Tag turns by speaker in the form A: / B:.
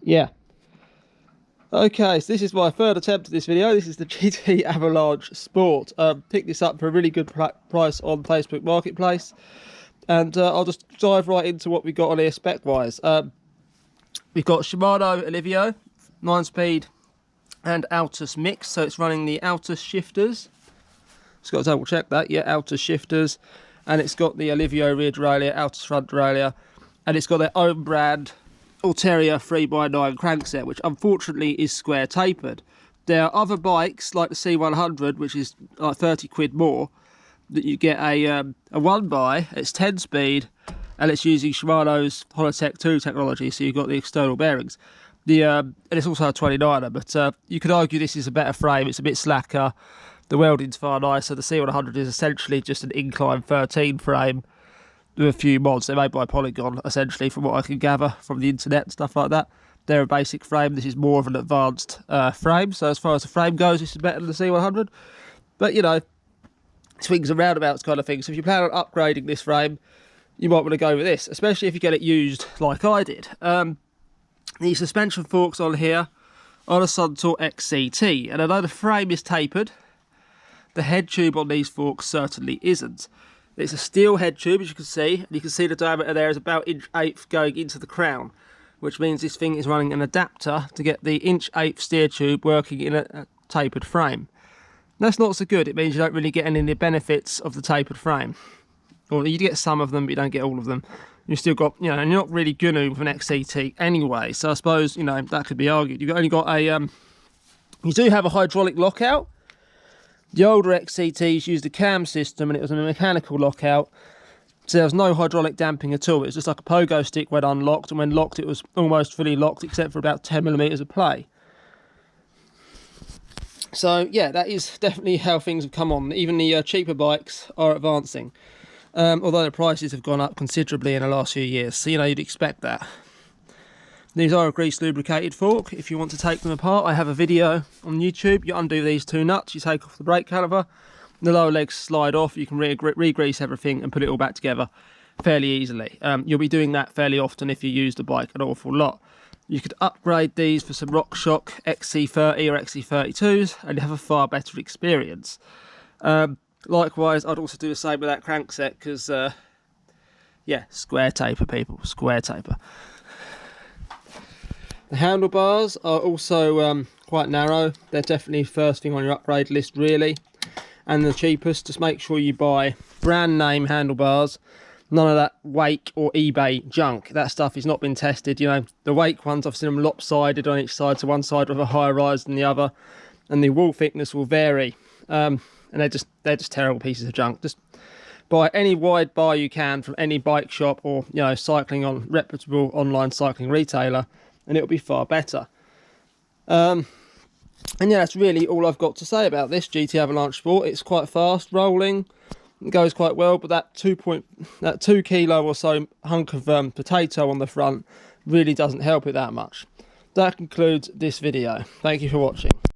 A: yeah. Okay, so this is my third attempt at this video. This is the GT Avalanche Sport. Picked this up for a really good price on Facebook Marketplace. And I'll just dive right into what we got on here spec-wise. We've got Shimano Alivio, 9-speed and Altus mix. So it's running the Altus shifters. Just got to double check that. Yeah, Altus shifters. And it's got the Alivio rear derailleur, Altus front derailleur. And it's got their own brand Ulteria 3x9 crankset, which unfortunately is square tapered. There are other bikes like the C100, which is like 30 quid more, that you get a 1x, it's 10 speed, and it's using Shimano's Holotech 2 technology, so you've got the external bearings. And it's also a 29er, but you could argue this is a better frame, it's a bit slacker, the welding's far nicer. The C100 is essentially just an incline 13 frame, with a few mods. They're made by Polygon, essentially, from what I can gather from the internet and stuff like that. They're a basic frame. This is more of an advanced frame. So as far as the frame goes, this is better than the C100. But, you know, swings and roundabouts kind of thing. So if you plan on upgrading this frame, you might want to go with this, especially if you get it used like I did. The suspension forks on here are a SUNTOR XCT. And although the frame is tapered, the head tube on these forks certainly isn't. It's a steel head tube, as you can see, and you can see the diameter there is about 1/8 going into the crown, which means this thing is running an adapter to get the 1/8 steer tube working in a tapered frame. That's not so good. It means you don't really get any of the benefits of the tapered frame. Or you get some of them, but you don't get all of them. You've still got, you know, and you're not really gonna with an XCT anyway, so I suppose, you know, that could be argued. You've only got a, you do have a hydraulic lockout. The older XCTs used a cam system and it was a mechanical lockout, so there was no hydraulic damping at all. It was just like a pogo stick when unlocked, and when locked it was almost fully locked except for about 10mm of play. So yeah, that is definitely how things have come on. Even the cheaper bikes are advancing, although the prices have gone up considerably in the last few years, so you know, you'd expect that. These are a grease lubricated fork. If you want to take them apart, I have a video on YouTube. You undo these two nuts, you take off the brake caliper, the lower legs slide off, you can re-grease everything and put it all back together fairly easily. You'll be doing that fairly often if you use the bike an awful lot. You could upgrade these for some RockShox XC30 or XC32s and you have a far better experience. Likewise, I'd also do the same with that crankset because, yeah, square taper, people, square taper. The handlebars are also quite narrow. They're definitely first thing on your upgrade list, really. And the cheapest, just make sure you buy brand name handlebars. None of that Wake or eBay junk. That stuff has not been tested. You know, the Wake ones, I've seen them lopsided on each side, so one side with a higher rise than the other. And the wall thickness will vary. And they're just terrible pieces of junk. Just buy any wide bar you can from any bike shop or, you know, cycling on reputable online cycling retailer, and it'll be far better. And yeah, that's really all I've got to say about this GT Avalanche Sport. It's quite fast rolling, it goes quite well, but that 2 kilo or so hunk of potato on the front really doesn't help it that much. That concludes this video. Thank you for watching.